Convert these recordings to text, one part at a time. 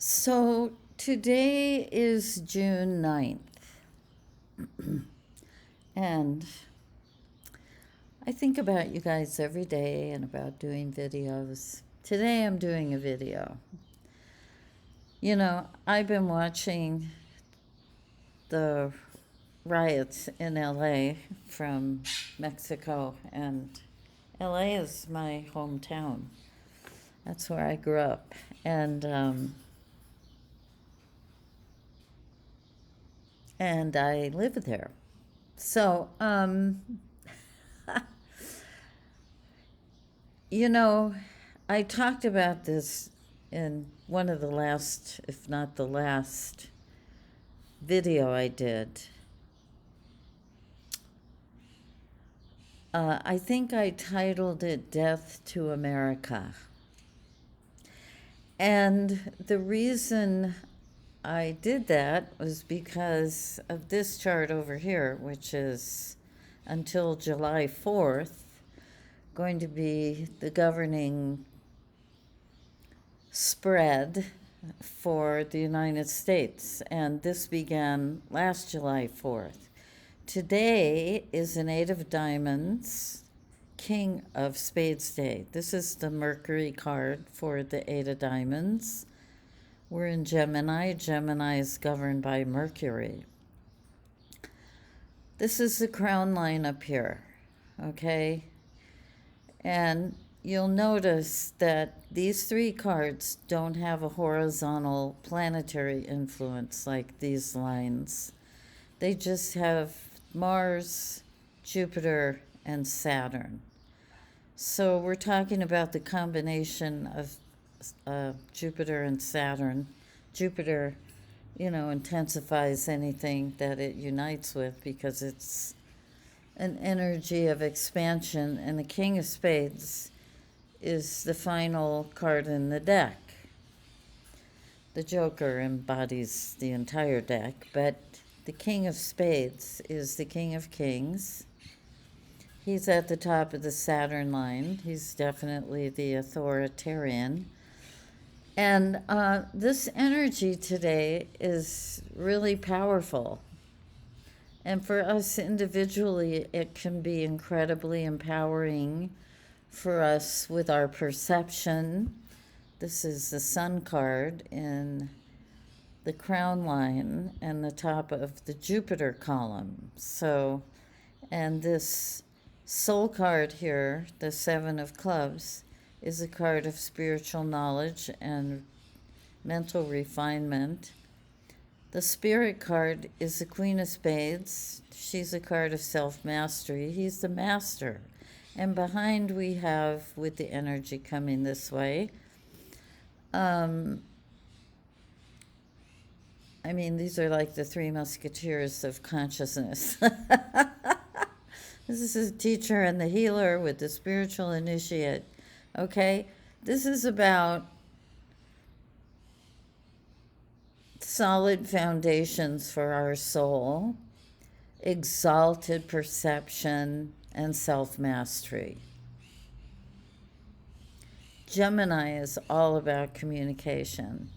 So today is June 9th, and I think about you guys every day and about doing videos. Today I'm doing a video. I've been watching the riots in LA from Mexico, and LA is my hometown. That's where I grew up. And I live there. So, you know, I talked about this in one of the last, if not the last, video I did. I think I titled it Death to America. And the reason I did that was because of this chart over here, which is until July 4th going to be the governing spread for the United States. And this began last July 4th. Today is an Eight of Diamonds, King of Spades Day. This is the Mercury card for the Eight of Diamonds. We're in Gemini. Gemini is governed by Mercury. This is the crown line up here, okay? And you'll notice that these three cards don't have a horizontal planetary influence like these lines. They just have Mars, Jupiter, and Saturn. So we're talking about the combination of Jupiter and Saturn. Jupiter, intensifies anything that it unites with because it's an energy of expansion, and the King of Spades is the final card in the deck. The Joker embodies the entire deck, but the King of Spades is the King of Kings. He's at the top of the Saturn line. He's definitely the authoritarian. And this energy today is really powerful. And for us individually, it can be incredibly empowering for us with our perception. This is the Sun card in the crown line and the top of the Jupiter column. So, and this Soul card here, the Seven of Clubs, is a card of spiritual knowledge and mental refinement. The Spirit card is the Queen of Spades. She's a card of self-mastery. He's the master. And behind we have, with the energy coming this way, these are like the three musketeers of consciousness. This is a teacher and the healer with the spiritual initiate. Okay? This is about solid foundations for our soul, exalted perception, and self-mastery. Gemini is all about communication.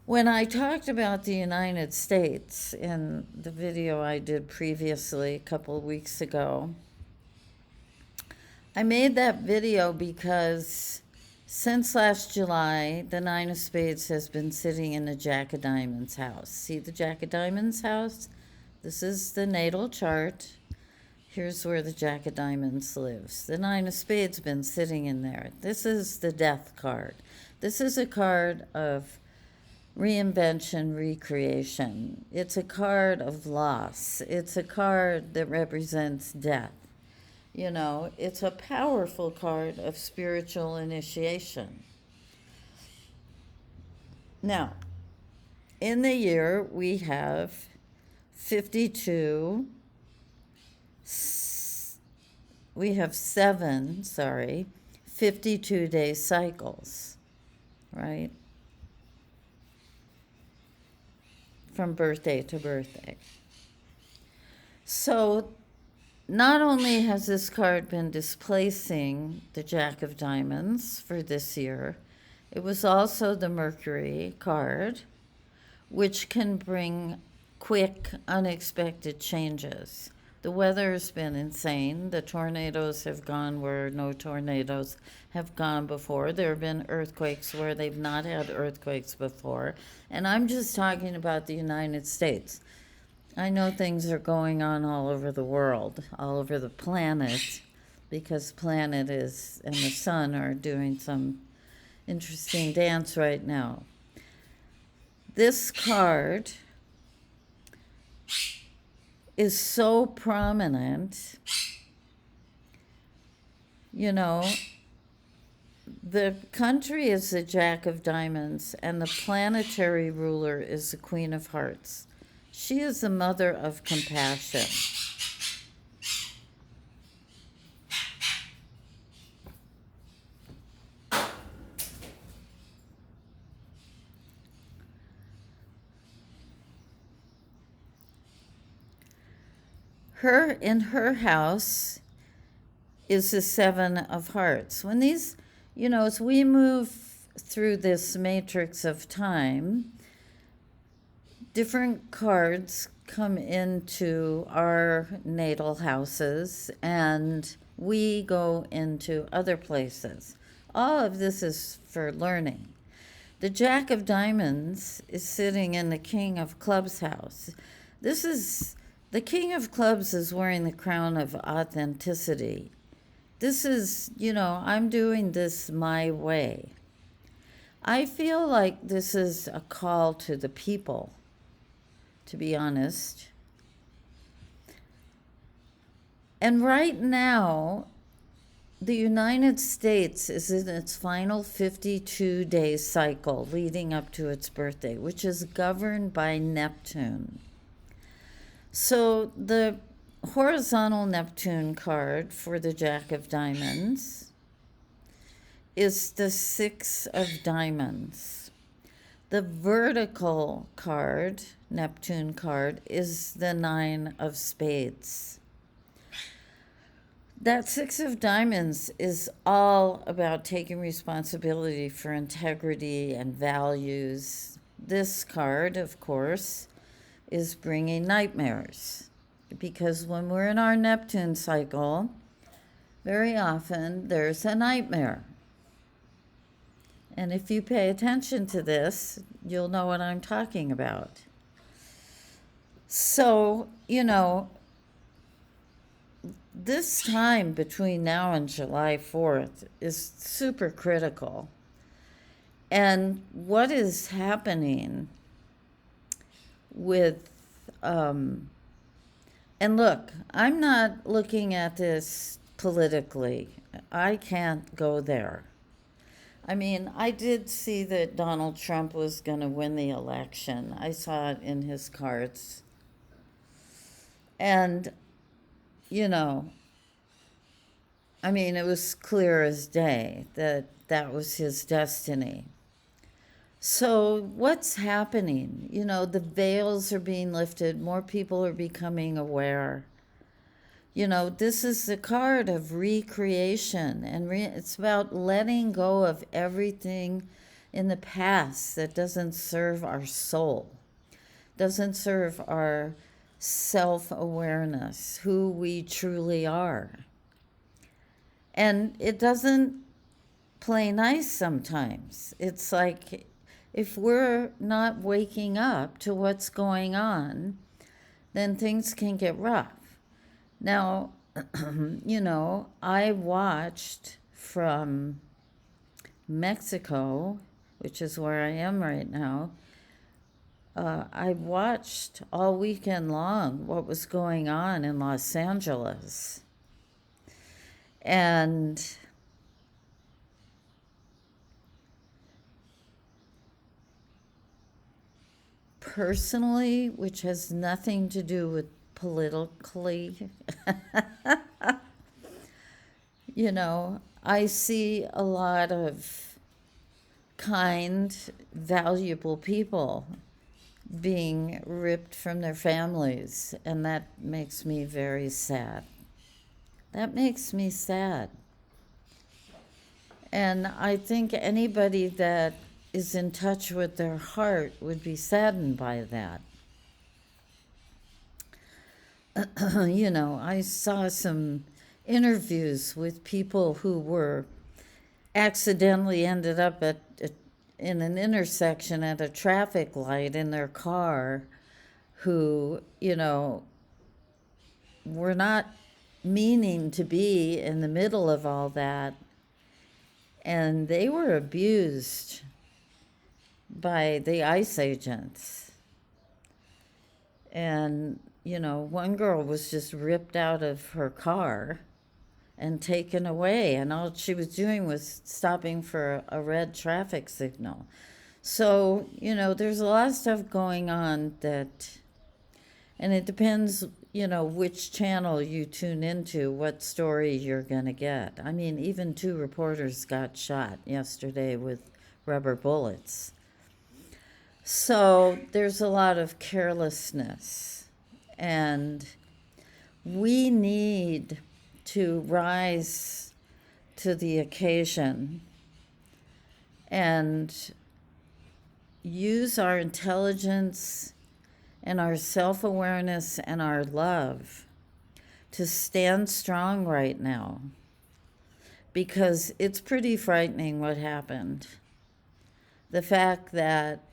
When I talked about the United States in the video I did previously a couple of weeks ago, I made that video because since last July, the Nine of Spades has been sitting in the Jack of Diamonds house. See the Jack of Diamonds house? This is the natal chart. Here's where the Jack of Diamonds lives. The Nine of Spades been sitting in there. This is the Death card. This is a card of reinvention, recreation. It's a card of loss. It's a card that represents death. It's a powerful card of spiritual initiation. Now, in the year, we have 52, we have 52-day cycles, right? From birthday to birthday. So not only has this card been displacing the Jack of Diamonds for this year, It was also the Mercury card, which can bring quick, unexpected changes. The weather's been insane. The tornadoes have gone where no tornadoes have gone before. There have been earthquakes where they've not had earthquakes before. And I'm just talking about the United States. I know things are going on all over the world, all over the planet, because planet is and the sun are doing some interesting dance right now. This card is so prominent. You know, the country is the Jack of Diamonds, and the planetary ruler is the Queen of Hearts. She is the mother of compassion. In her house is the Seven of Hearts. When these, as we move through this matrix of time, different cards come into our natal houses and we go into other places. All of this is for learning. The Jack of Diamonds is sitting in the King of Clubs house. The King of Clubs is wearing the crown of authenticity. This is, I'm doing this my way. I feel like this is a call to the people, to be honest. And right now, the United States is in its final 52-day cycle leading up to its birthday, which is governed by Neptune. So the horizontal Neptune card for the Jack of Diamonds is the Six of Diamonds. The vertical card, Neptune card, is the Nine of Spades. That Six of Diamonds is all about taking responsibility for integrity and values. This card, of course, is bringing nightmares, because when we're in our Neptune cycle, very often there's a nightmare. And if you pay attention to this, you'll know what I'm talking about. So, this time between now and July 4th is super critical. And what is happening with, and look, I'm not looking at this politically. I can't go there. I mean, I did see that Donald Trump was going to win the election. I saw it in his cards. And, I mean, it was clear as day that that was his destiny. So what's happening? The veils are being lifted. More people are becoming aware. This is the card of recreation, and it's about letting go of everything in the past that doesn't serve our soul, doesn't serve our self-awareness, who we truly are. And it doesn't play nice sometimes. It's like, if we're not waking up to what's going on, then things can get rough. Now, I watched from Mexico, which is where I am right now. I watched all weekend long what was going on in Los Angeles. And personally, which has nothing to do with politically, I see a lot of kind, valuable people being ripped from their families, and that makes me very sad. That makes me sad. And I think anybody that is in touch with their heart would be saddened by that. I saw some interviews with people who were accidentally ended up in an intersection at a traffic light in their car who, were not meaning to be in the middle of all that. And they were abused by the ICE agents. And, one girl was just ripped out of her car and taken away. And all she was doing was stopping for a red traffic signal. So, there's a lot of stuff going on and it depends, which channel you tune into, what story you're going to get. I mean, even 2 reporters got shot yesterday with rubber bullets. So there's a lot of carelessness, and we need to rise to the occasion and use our intelligence and our self-awareness and our love to stand strong right now, because it's pretty frightening what happened. The fact that,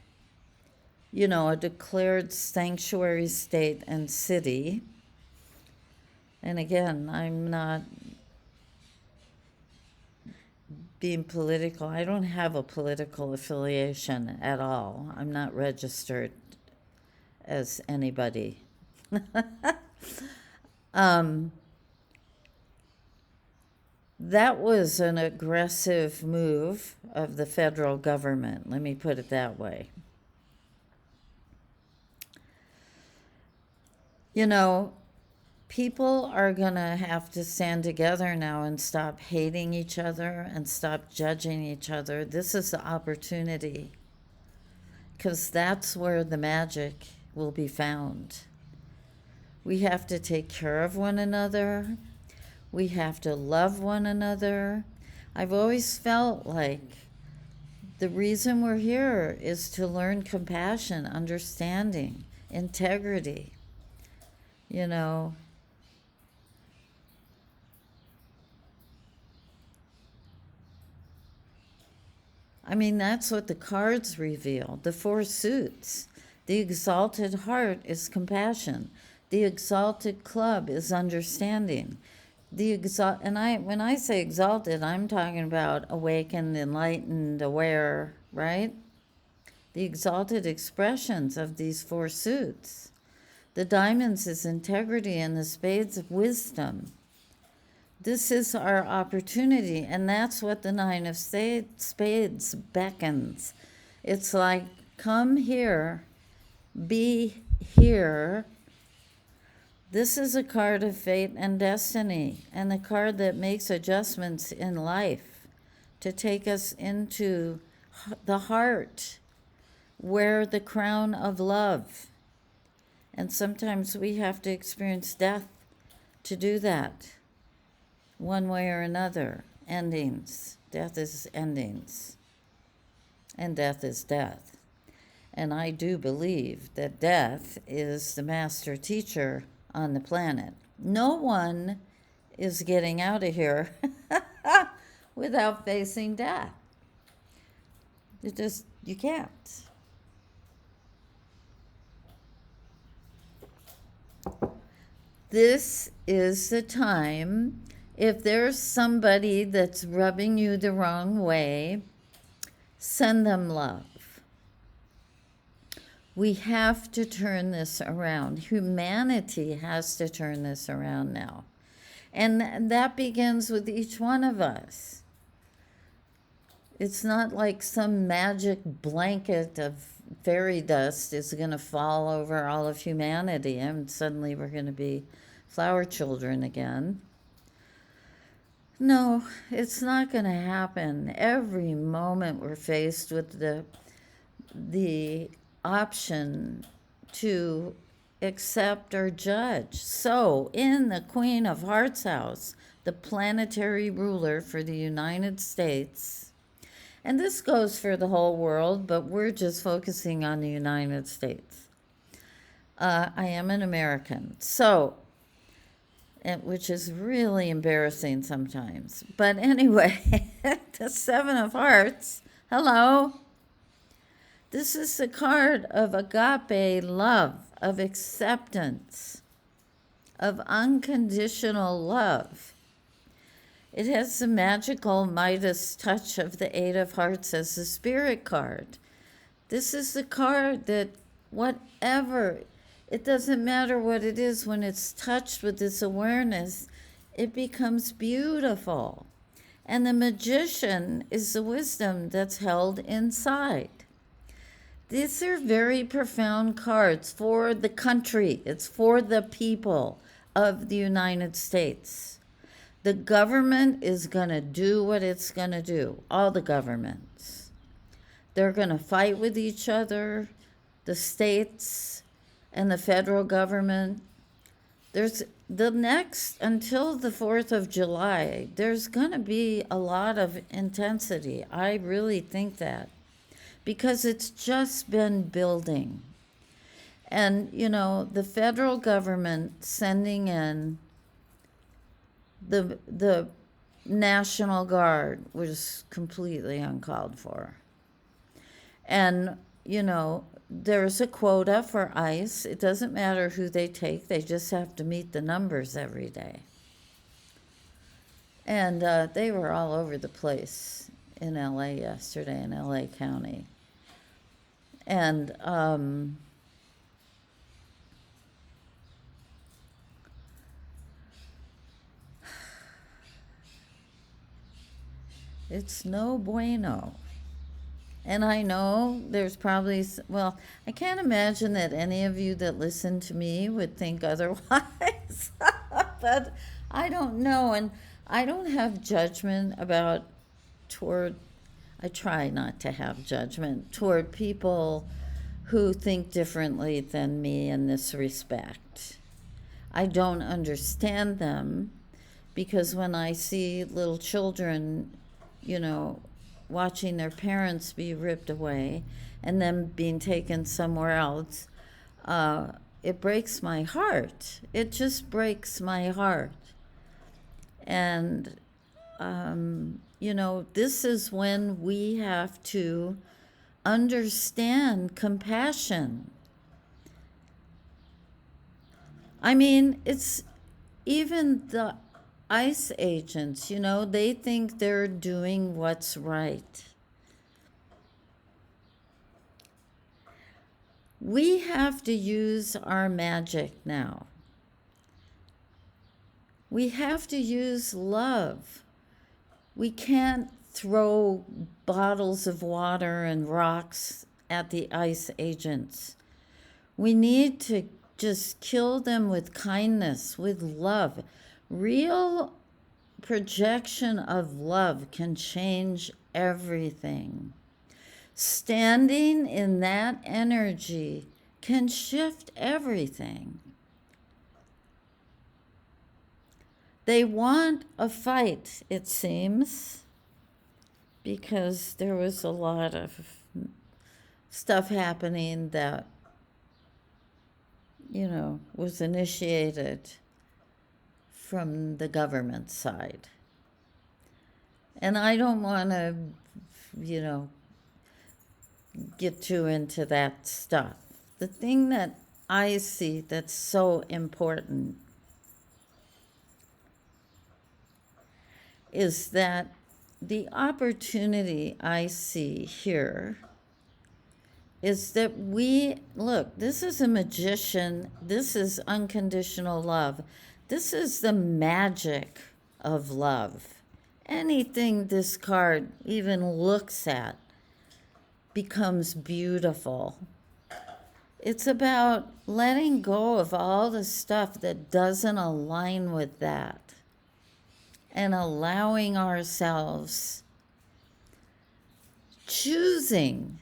a declared sanctuary state and city, and again, I'm not being political. I don't have a political affiliation at all. I'm not registered as anybody. That was an aggressive move of the federal government. Let me put it that way. People are going to have to stand together now and stop hating each other and stop judging each other. This is the opportunity, because that's where the magic will be found. We have to take care of one another. We have to love one another. I've always felt like the reason we're here is to learn compassion, understanding, integrity. I mean, that's what the cards reveal. The 4 suits. The exalted heart is compassion. The exalted club is understanding. When I say exalted, I'm talking about awakened, enlightened, aware, right? The exalted expressions of these 4 suits. The diamonds is integrity, and the spades of wisdom. This is our opportunity, and that's what the 9 of spades beckons. It's like, come here, be here. This is a card of fate and destiny, and the card that makes adjustments in life to take us into the heart, where the crown of love. And sometimes we have to experience death to do that. One way or another, endings. Death is endings. And death is death. And I do believe that death is the master teacher on the planet. No one is getting out of here without facing death. You can't. This is the time. If there's somebody that's rubbing you the wrong way, send them love. We have to turn this around. Humanity has to turn this around now. And that begins with each one of us. It's not like some magic blanket of fairy dust is going to fall over all of humanity and suddenly we're going to be flower children again. No, it's not going to happen. Every moment we're faced with the option to accept, or judge. So, in the Queen of Hearts house, the planetary ruler for the United States, and this goes for the whole world, but we're just focusing on the United States. I am an American. So, which is really embarrassing sometimes. But anyway, the Seven of Hearts, hello. This is the card of agape love, of acceptance, of unconditional love. It has the magical Midas touch of the Eight of Hearts as the spirit card. This is the card that whatever, it doesn't matter what it is, when it's touched with this awareness, it becomes beautiful. And the magician is the wisdom that's held inside. These are very profound cards for the country. It's for the people of the United States. The government is going to do what it's going to do, all the governments. They're going to fight with each other, the states and the federal government. There's the next, until the 4th of July, there's going to be a lot of intensity. I really think that, because it's just been building. And, you know, the federal government sending in the National Guard was completely uncalled for. And, you know, there's a quota for ICE. It doesn't matter who they take. They just have to meet the numbers every day. And they were all over the place in LA yesterday, in LA County. And it's no bueno. And I know there's probably, well, I can't imagine that any of you that listen to me would think otherwise. But I don't know. And I don't have judgment I try not to have judgment toward people who think differently than me in this respect. I don't understand them, because when I see little children, you know, watching their parents be ripped away and them being taken somewhere else, it breaks my heart. It just breaks my heart. And, you know, this is when we have to understand compassion. I mean, it's even the ICE agents, you know, they think they're doing what's right. We have to use our magic now. We have to use love. We can't throw bottles of water and rocks at the ICE agents. We need to just kill them with kindness, with love. Real projection of love can change everything. Standing in that energy can shift everything. They want a fight, it seems, because there was a lot of stuff happening that, you know, was initiated from the government side. And I don't want to, you know, get too into that stuff. The thing that I see that's so important is that the opportunity I see here is that this is a magician, this is unconditional love. This is the magic of love. Anything this card even looks at becomes beautiful. It's about letting go of all the stuff that doesn't align with that and allowing ourselves, choosing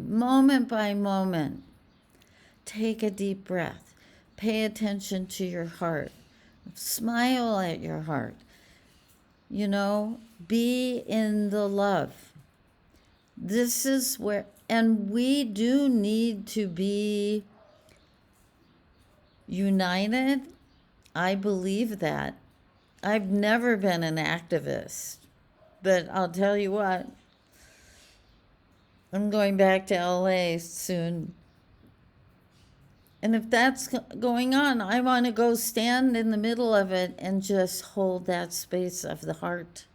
moment by moment take a deep breath. Pay attention to your heart. Smile at your heart. You know, be in the love. This is where, and we do need to be united. I believe that. I've never been an activist, but I'll tell you what, I'm going back to LA soon. And if that's going on, I want to go stand in the middle of it and just hold that space of the heart.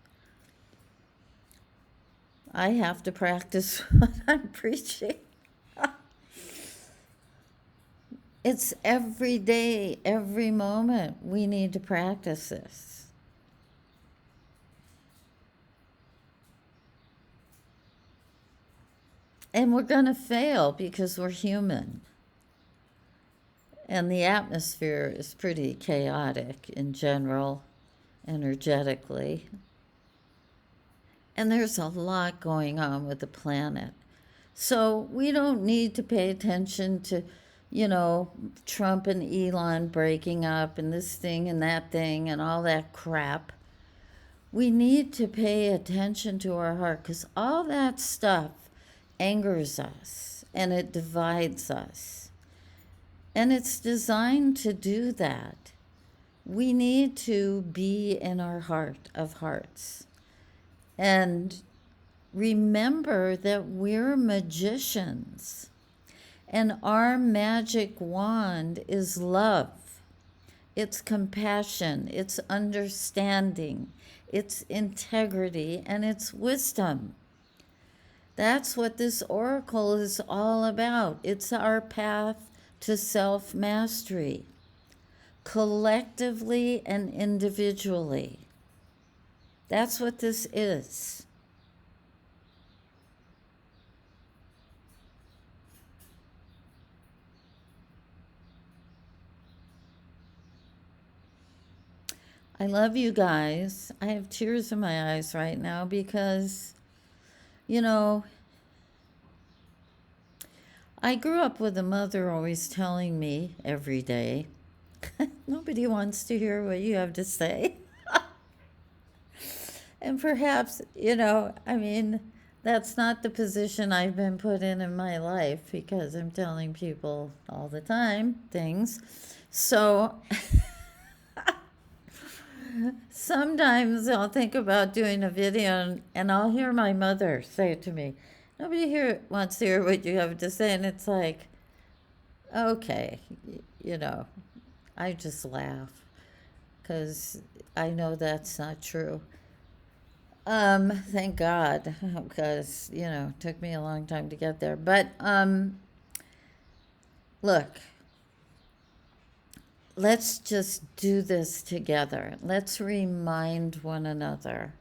I have to practice what I'm preaching. It's every day, every moment. We need to practice this. And we're going to fail because we're human. And the atmosphere is pretty chaotic in general, energetically. And there's a lot going on with the planet. So we don't need to pay attention to, you know, Trump and Elon breaking up and this thing and that thing and all that crap. We need to pay attention to our heart because all that stuff angers us and it divides us. And it's designed to do that. We need to be in our heart of hearts. And remember that we're magicians. And our magic wand is love. It's compassion. It's understanding. It's integrity. And it's wisdom. That's what this oracle is all about. It's our path to self-mastery, collectively and individually. That's what this is. I love you guys. I have tears in my eyes right now because, you know, I grew up with a mother always telling me every day, nobody wants to hear what you have to say. And perhaps, you know, I mean, that's not the position I've been put in my life because I'm telling people all the time things. So sometimes I'll think about doing a video and I'll hear my mother say to me, nobody here wants to hear what you have to say. And it's like, okay, you know, I just laugh because I know that's not true. Thank God, because, you know, it took me a long time to get there. But, look, let's just do this together. Let's remind one another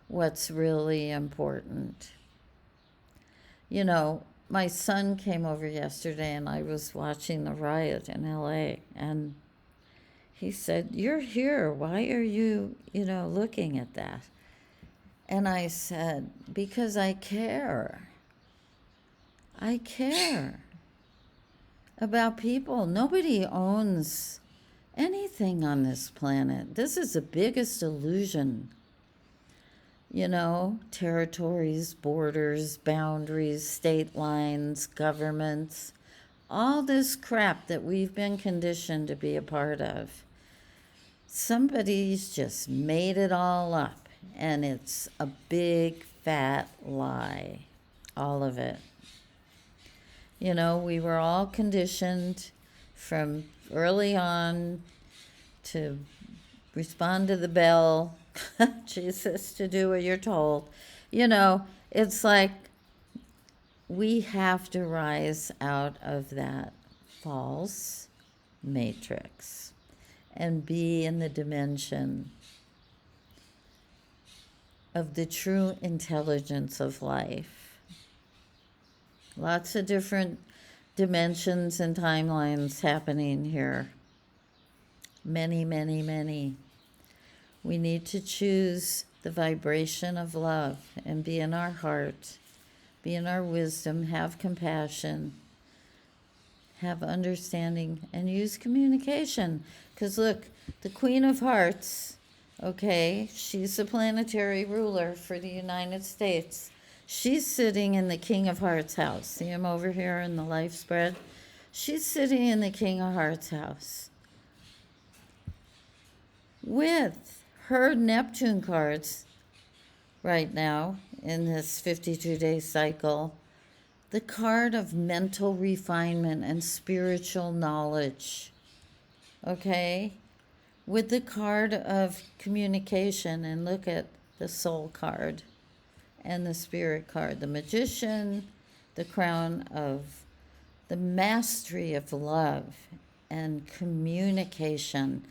what's really important. You know, my son came over yesterday and I was watching the riot in LA and he said, "You're here. Why are you, you know, looking at that?" And I said, because I care. I care about people. Nobody owns anything on this planet. This is the biggest illusion. You know, territories, borders, boundaries, state lines, governments, all this crap that we've been conditioned to be a part of. Somebody's just made it all up. And it's a big, fat lie, all of it. You know, we were all conditioned from early on to respond to the bell, Jesus, to do what you're told. You know, it's like we have to rise out of that false matrix and be in the dimension of the true intelligence of life. Lots of different dimensions and timelines happening here. Many, many, many. We need to choose the vibration of love and be in our heart, be in our wisdom, have compassion, have understanding, and use communication. Because look, the Queen of Hearts, okay, she's the planetary ruler for the United States. She's sitting in the King of Hearts house. See him over here in the life spread? She's sitting in the King of Hearts house with her Neptune cards right now in this 52-day cycle. The card of mental refinement and spiritual knowledge, okay? With the card of communication, and look at the soul card and the spirit card, the magician, the crown of the mastery of love and communication.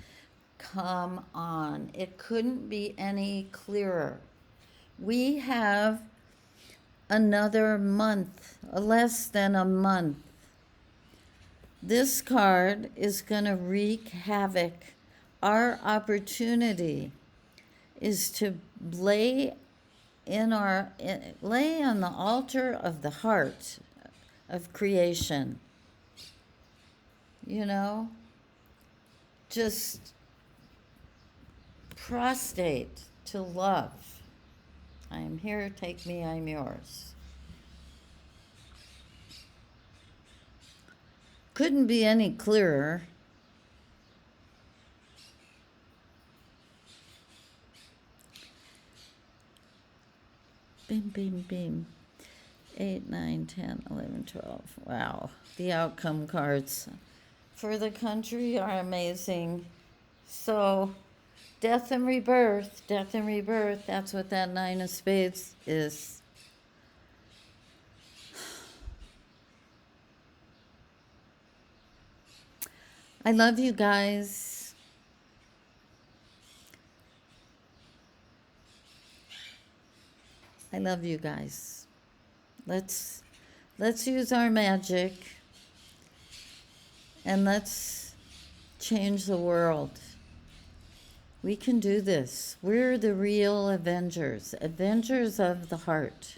Come on, it couldn't be any clearer. We have another month, less than a month. This card is going to wreak havoc. Our opportunity is to lay on the altar of the heart of creation. You know, just prostrate to love. I am here, take me, I'm yours. Couldn't be any clearer. Bim, bim, bim. 8, 9, 10, 11, 12. Wow. The outcome cards for the country are amazing. So, death and rebirth, that's what that 9 of spades is. I love you guys. I love you guys. Let's use our magic and let's change the world. We can do this. We're the real Avengers of the heart.